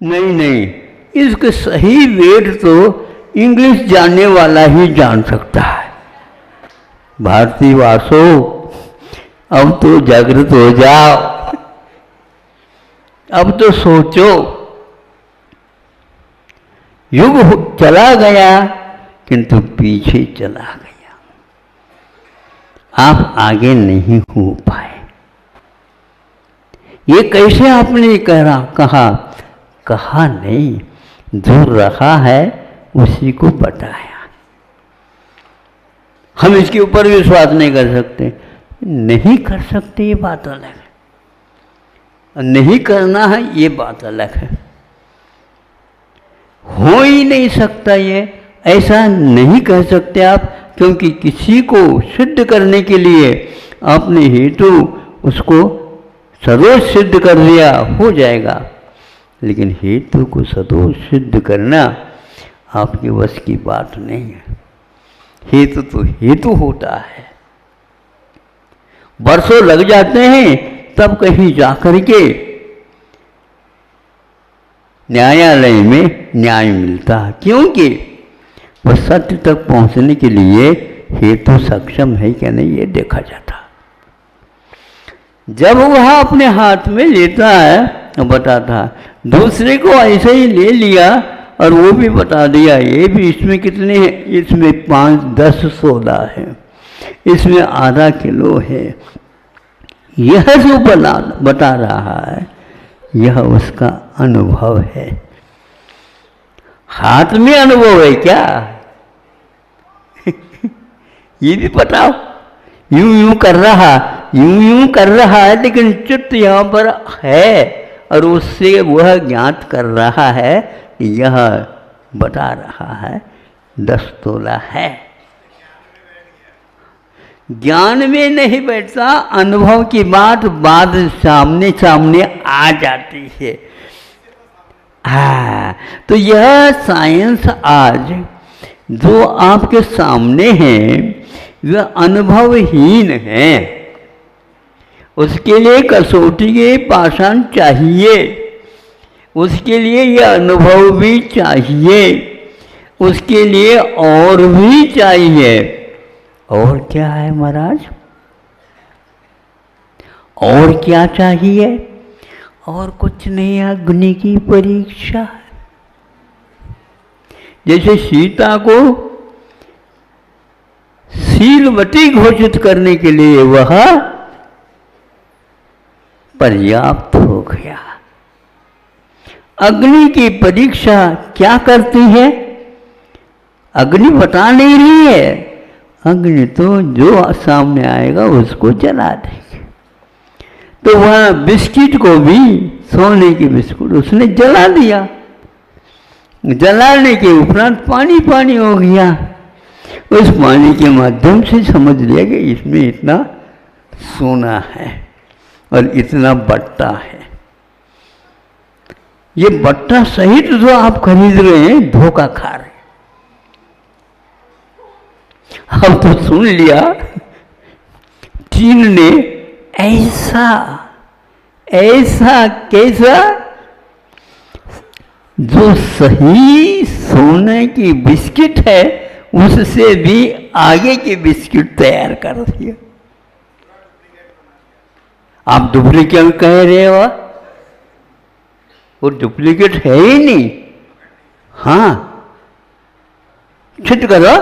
नहीं नहीं, इसके सही वेट तो इंग्लिश जानने वाला ही जान सकता है। भारती वासो, अब तो जागृत हो जाओ, अब तो सोचो। युग चला गया किंतु पीछे चला गया, आप आगे नहीं हो पाए। ये कैसे आपने कहा नहीं, जो रहा है उसी को बताया। हम इसके ऊपर विश्वास नहीं कर सकते, नहीं कर सकते ये बात अलग है, नहीं करना है ये बात अलग है। हो ही नहीं सकता ये, ऐसा नहीं कह सकते आप, क्योंकि किसी को सिद्ध करने के लिए आपने हेतु उसको सदोष सिद्ध कर दिया, हो जाएगा, लेकिन हेतु को सदोष सिद्ध करना आपके वश की बात नहीं है। हेतु तो हेतु होता है। वर्षों लग जाते हैं तब कहीं जाकर के न्यायालय में न्याय मिलता है, क्योंकि वह सत्य तक पहुंचने के लिए हेतु सक्षम है क्या नहीं ये देखा जाता। जब वह अपने हाथ में लेता है बताता, दूसरे को ऐसे ही ले लिया और वो भी बता दिया, ये भी इसमें कितने हैं, इसमें 5-10 सोदा है, इसमें आधा किलो है, यह जो बता रहा है यह उसका अनुभव है। हाथ में अनुभव है क्या ये भी बताओ। यूं यूं कर रहा है लेकिन चित्त यहाँ पर है और उससे वह ज्ञात कर रहा है, यह बता रहा है 10 तोला है। ज्ञान में नहीं बैठता, अनुभव की बात बाद सामने सामने आ जाती है। हाँ, तो यह साइंस आज जो आपके सामने है वह अनुभवहीन है। उसके लिए कसौटी के पाषाण चाहिए, उसके लिए यह अनुभव भी चाहिए, उसके लिए और भी चाहिए। और क्या है महाराज, और क्या चाहिए? और कुछ नहीं, अग्नि की परीक्षा है। जैसे सीता को शीलवती घोषित करने के लिए वह पर्याप्त हो गया। अग्नि की परीक्षा क्या करती है? अग्नि बता नहीं रही है, अग्नि तो जो सामने आएगा उसको जला देगी। तो वह बिस्किट को भी, सोने की बिस्कुट उसने जला दिया, जलाने के उपरांत पानी पानी हो गया। उस पानी के माध्यम से समझ लिया कि इसमें इतना सोना है और इतना बट्टा है। ये बट्टा सहित जो आप खरीद रहे हैं धोखा खा रहे हैं। अब तो सुन लिया, चीन ने ऐसा कैसा, जो सही सोने की बिस्किट है उससे भी आगे की बिस्किट तैयार कर दिया। आप डुप्लीकेट कह रहे हो, वो डुप्लीकेट है ही नहीं। हाँ, छिट करो,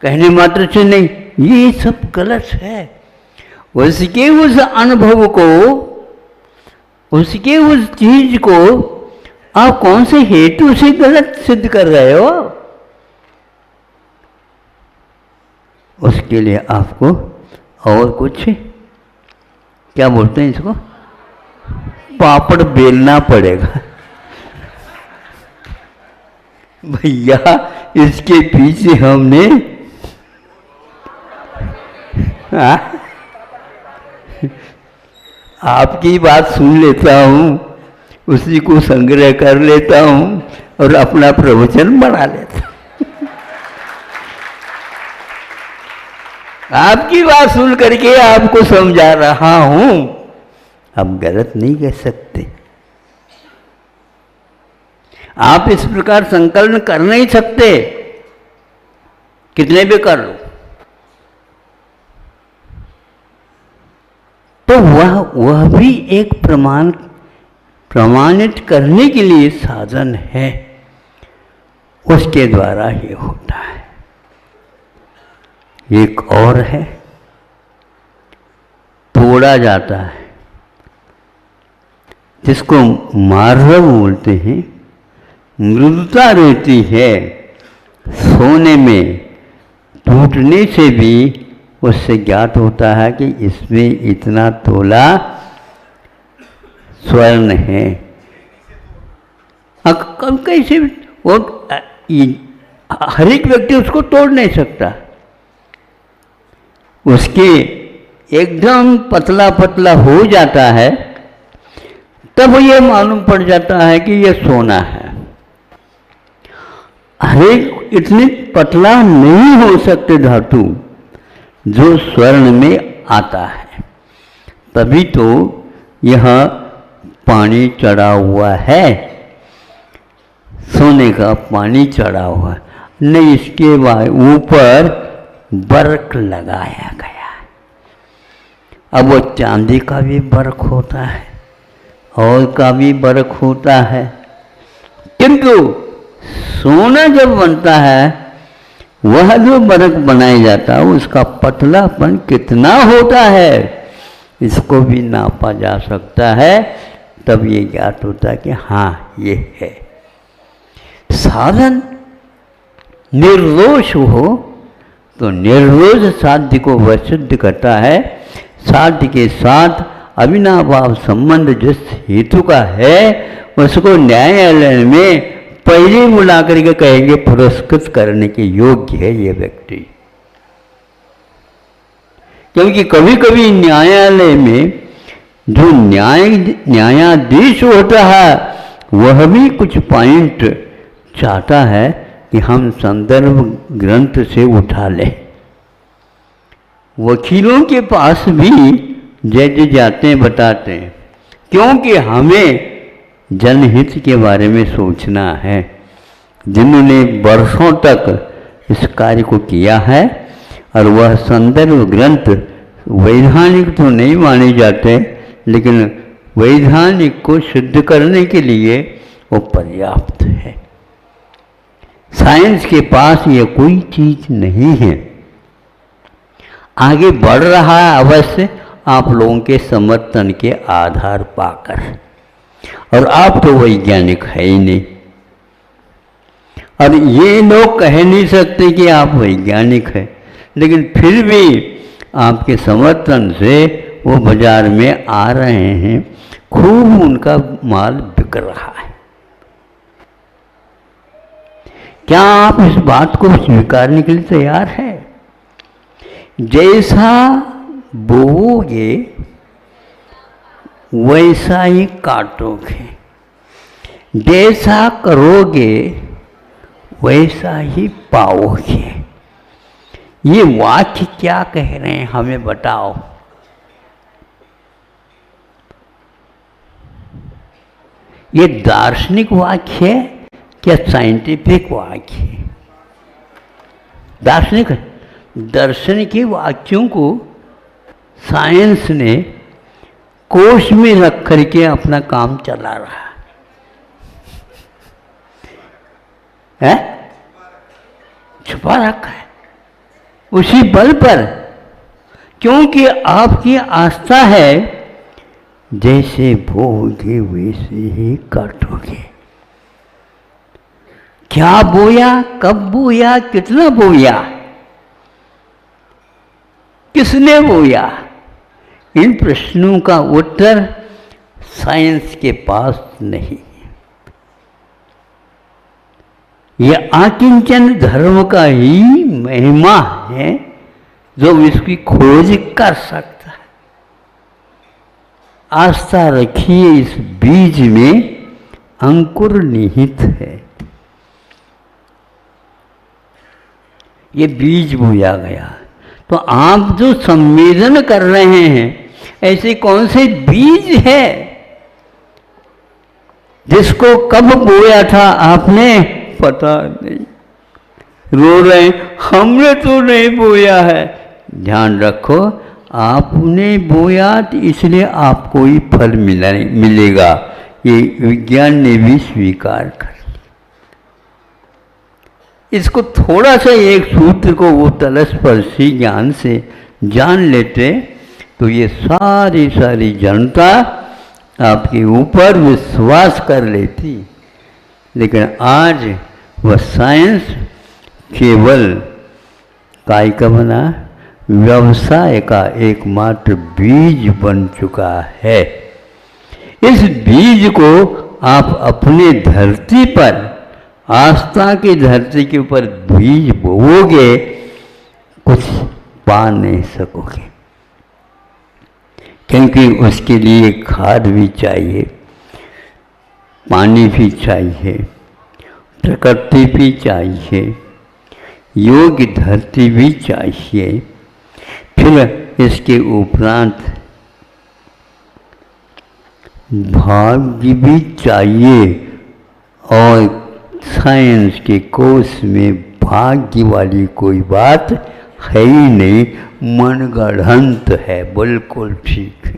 कहने मात्र से नहीं, ये सब गलत है। उसके उस अनुभव को, उसके उस चीज को आप कौन से हेतु से गलत सिद्ध कर रहे हो? उसके लिए आपको और कुछ, क्या बोलते हैं इसको, पापड़ बेलना पड़ेगा। भैया इसके पीछे हमने आपकी बात सुन लेता हूँ, उसी को संग्रह कर लेता हूँ और अपना प्रवचन बना लेता हूँ। आपकी बात सुन करके आपको समझा रहा हूँ, हम गलत नहीं कह सकते। आप इस प्रकार संकल्प कर नहीं सकते, कितने भी कर लो। तो वह भी एक प्रमाणित करने के लिए साधन है, उसके द्वारा ये होता है। एक और है, तोड़ा जाता है, जिसको मार्ग बोलते हैं। मृदुता रहती है, सोने में टूटने से भी उससे ज्ञात होता है कि इसमें इतना तोला स्वर्ण है। अब कैसे वो हर एक व्यक्ति उसको तोड़ नहीं सकता, उसके एकदम पतला पतला हो जाता है, तब ये मालूम पड़ जाता है कि ये सोना है। हर एक इतनी पतला नहीं हो सकते धातु जो स्वर्ण में आता है, तभी तो यह पानी चढ़ा हुआ है, सोने का पानी चढ़ा हुआ है, नहीं इसके ऊपर बर्क लगाया गया है। अब वो चांदी का भी बर्क होता है और का भी बर्क होता है, किंतु सोना जब बनता है, वह जो बर्क बनाया जाता है उसका पतलापन कितना होता है, इसको भी नापा जा सकता है। तब ये ज्ञात होता है कि हाँ ये है। साधन निर्दोष हो तो निर्दोष साध्य को वह सिद्ध करता है। साध्य के साथ अविनाभाव संबंध जिस हेतु का है, उसको न्यायालय में पहले बुला करके कहेंगे पुरस्कृत करने के योग्य है ये व्यक्ति। क्योंकि कभी कभी न्यायालय में जो न्यायाधीश होता है, वह भी कुछ पॉइंट चाहता है कि हम संदर्भ ग्रंथ से उठा लें। वकीलों के पास भी जज जाते हैं, बताते हैं, क्योंकि हमें जनहित के बारे में सोचना है। जिन्होंने वर्षों तक इस कार्य को किया है, और वह संदर्भ ग्रंथ वैधानिक तो नहीं माने जाते, लेकिन वैधानिक को सिद्ध करने के लिए वो पर्याप्त है। साइंस के पास ये कोई चीज नहीं है। आगे बढ़ रहा है अवश्य आप लोगों के समर्थन के आधार पाकर, और आप तो वैज्ञानिक है ही नहीं, और ये लोग कह नहीं सकते कि आप वैज्ञानिक हैं, लेकिन फिर भी आपके समर्थन से वो बाजार में आ रहे हैं, खूब उनका माल बिक रहा है। क्या आप इस बात को स्वीकारने के लिए तैयार हैं? जैसा बोओगे वैसा ही काटोगे, जैसा करोगे वैसा ही पाओगे। ये वाक्य क्या कह रहे हैं हमें बताओ। ये दार्शनिक वाक्य है क्या साइंटिफिक वाक्य है? दार्शनिक है। दर्शन के वाक्यों को साइंस ने कोश में रख करके अपना काम चला रहा है, छुपा रखा है उसी बल पर, क्योंकि आपकी आस्था है जैसे बोओगे वैसे ही काटोगे। क्या बोया, कब बोया, कितना बोया, किसने बोया, इन प्रश्नों का उत्तर साइंस के पास नहीं। यह आकिंचन धर्म का ही महिमा है जो इसकी खोज कर सकता है। आस्था रखिए, इस बीज में अंकुर निहित है। ये बीज बोया गया, तो आप जो संवेदन कर रहे हैं, ऐसे कौन से बीज है जिसको कब बोया था आपने पता नहीं, रो रहे हैं हमने तो नहीं बोया है। ध्यान रखो, आपने बोया तो इसलिए आपको ही फल मिलेगा, ये विज्ञान ने भी स्वीकार कर। इसको थोड़ा सा एक सूत्र को वो तलस्पर्शी ज्ञान से जान लेते तो ये सारी जनता आपके ऊपर विश्वास कर लेती। लेकिन आज वह साइंस केवल काय का बना, व्यवसाय का एकमात्र बीज बन चुका है। इस बीज को आप अपने धरती पर, आस्था की धरती के ऊपर बीज बोओगे, कुछ पा नहीं सकोगे, क्योंकि उसके लिए खाद भी चाहिए, पानी भी चाहिए, प्रकृति भी चाहिए, योग्य धरती भी चाहिए, फिर इसके उपरांत भाग्य भी चाहिए। और साइंस के कोर्स में भाग्य वाली कोई बात है ही नहीं, मनगढ़ंत है, बिल्कुल ठीक है।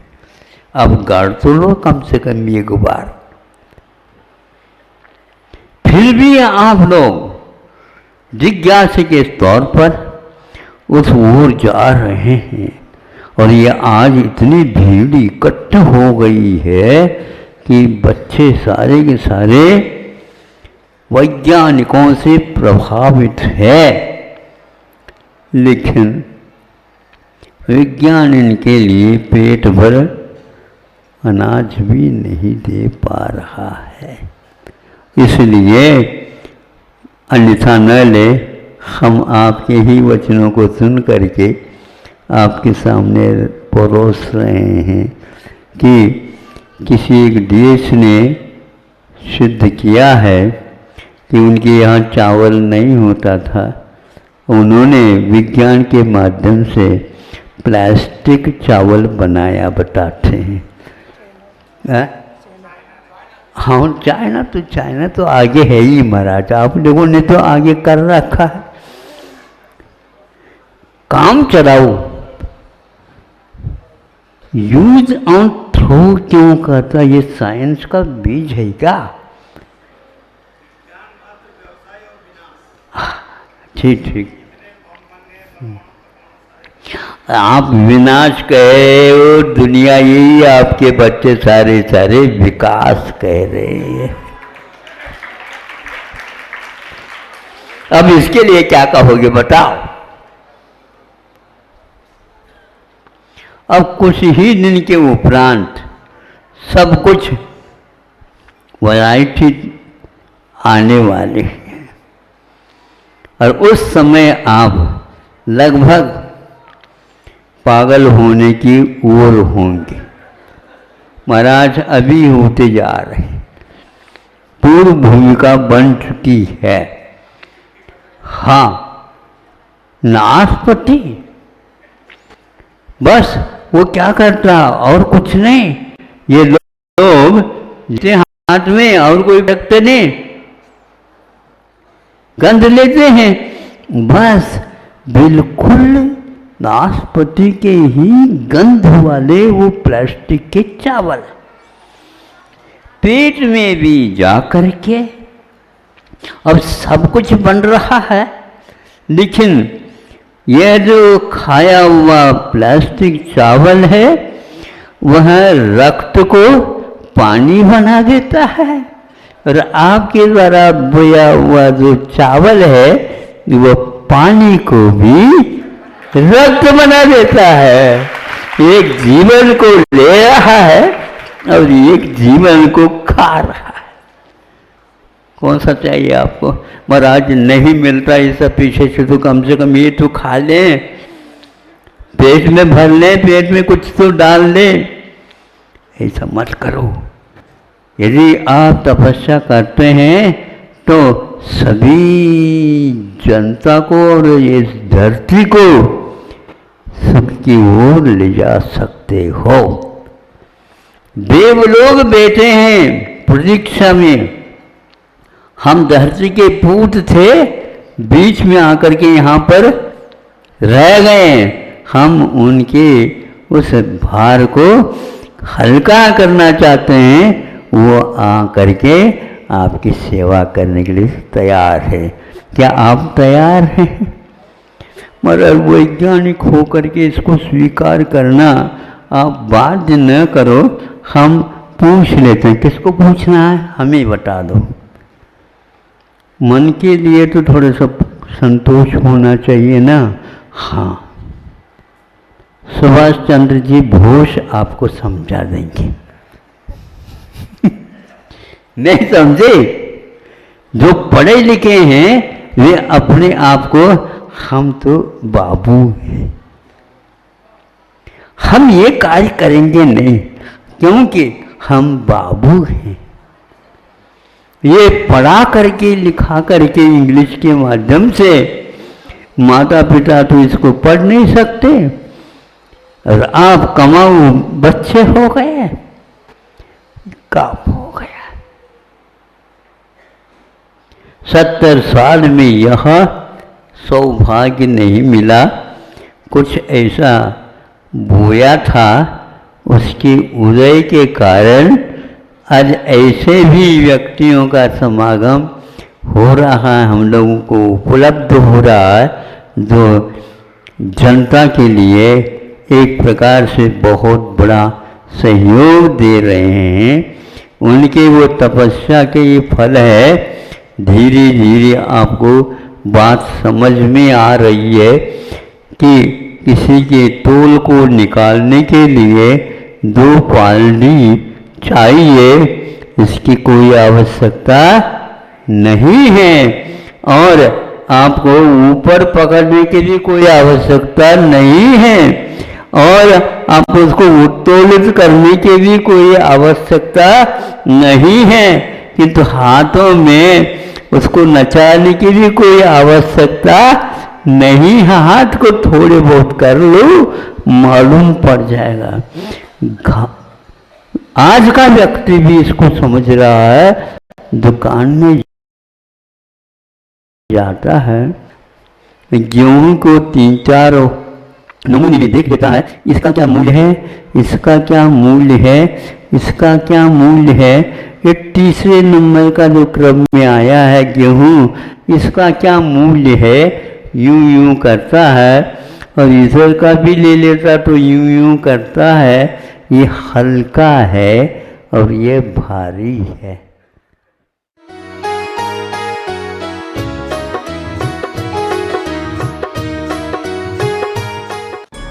अब गढ़ तो लो कम से कम एक बार। फिर भी आप लोग जिज्ञासा के तौर पर उस ओर जा रहे हैं, और ये आज इतनी भीड़ इकट्ठ हो गई है कि बच्चे सारे के सारे वैज्ञानिकों से प्रभावित है। लेकिन विज्ञान इनके लिए पेट भर अनाज भी नहीं दे पा रहा है, इसलिए अन्यथा न ले, हम आपके ही वचनों को सुन करके आपके सामने परोस रहे हैं कि किसी एक देश ने सिद्ध किया है कि उनके यहाँ चावल नहीं होता था, उन्होंने विज्ञान के माध्यम से प्लास्टिक चावल बनाया, बताते हैं। हाँ, चाइना तो आगे है ही महाराज, आप लोगों ने तो आगे कर रखा है। काम चलाओ, यूज ऑन थ्रो क्यों कहता, ये साइंस का बीज है क्या? ठीक, आप विनाश कहे हो, दुनिया यही आपके बच्चे सारे विकास कह रहे हैं। अब इसके लिए क्या कहोगे बताओ? अब कुछ ही दिन के उपरांत सब कुछ वैरायटी आने वाले हैं, और उस समय आप लगभग पागल होने की ओर होंगे। महाराज अभी होते जा रहे, पूर्व भूमिका बन चुकी है। हाँ, नाशपति बस वो क्या करता और कुछ नहीं, ये लोग जिसे हाथ में और कोई रखते नहीं, गंध लेते हैं, बस बिल्कुल नाशपति के ही गंध वाले वो प्लास्टिक के चावल पेट में भी जा करके अब सब कुछ बन रहा है। लेकिन यह जो खाया हुआ प्लास्टिक चावल है वह रक्त को पानी बना देता है, और आपके द्वारा बोया हुआ जो चावल है वो पानी को भी रक्त बना देता है। एक जीवन को ले रहा है और एक जीवन को खा रहा है। कौन सा चाहिए आपको? महाराज नहीं मिलता ये सब पीछे से, तो कम से कम ये तो खा लें, पेट में भर लें, पेट में कुछ तो डाल लें। ऐसा मत करो। यदि आप तपस्या करते हैं तो सभी जनता को और इस धरती को सुख की ओर ले जा सकते हो। देवलोग बैठे हैं, प्रतीक्षा में हम धरती के पूत थे, बीच में आकर के यहाँ पर रह गए। हम उनके उस भार को हल्का करना चाहते हैं, वो आ करके आपकी सेवा करने के लिए तैयार है। क्या आप तैयार हैं? मगर वैज्ञानिक होकर के इसको स्वीकार करना आप बाध्य न करो। हम पूछ लेते हैं, किसको पूछना है? हमें बता दो। मन के लिए तो थोड़ा सा संतोष होना चाहिए ना। हाँ, सुभाष चंद्र जी बोस आपको समझा देंगे। नहीं समझे? जो पढ़े लिखे हैं वे अपने आप को हम तो बाबू हैं, हम ये कार्य करेंगे नहीं, क्योंकि हम बाबू हैं। ये पढ़ा करके लिखा करके इंग्लिश के माध्यम से माता पिता तो इसको पढ़ नहीं सकते, और आप कमाऊ बच्चे हो गए, काम हो गया। 70 साल में यह सौभाग्य नहीं मिला। कुछ ऐसा बोया था, उसके उदय के कारण आज ऐसे भी व्यक्तियों का समागम हो रहा है, हम लोगों को उपलब्ध हो रहा है, जो जनता के लिए एक प्रकार से बहुत बड़ा सहयोग दे रहे हैं। उनके वो तपस्या के ये फल है। धीरे धीरे आपको बात समझ में आ रही है कि किसी के तोल को निकालने के लिए 2 पालनी चाहिए, इसकी कोई आवश्यकता नहीं है, और आपको ऊपर पकड़ने के लिए कोई आवश्यकता नहीं है, और आपको उसको उत्तोलित करने की भी कोई आवश्यकता नहीं है, किंतु हाथों में उसको नचाने की भी कोई आवश्यकता नहीं है। हाथ को थोड़े बहुत कर लो, मालूम पड़ जाएगा। आज का व्यक्ति भी इसको समझ रहा है। दुकान में जाता है, गेहूं को 3-4 नमूने में देख लेता है, इसका क्या मूल्य है, इसका क्या मूल्य है, इसका क्या मूल्य है। ये तीसरे नंबर का जो क्रम में आया है गेहूं, इसका क्या मूल्य है, यूं यूं करता है, और इधर का भी ले लेता तो यूं यूं करता है। ये हल्का है और ये भारी है।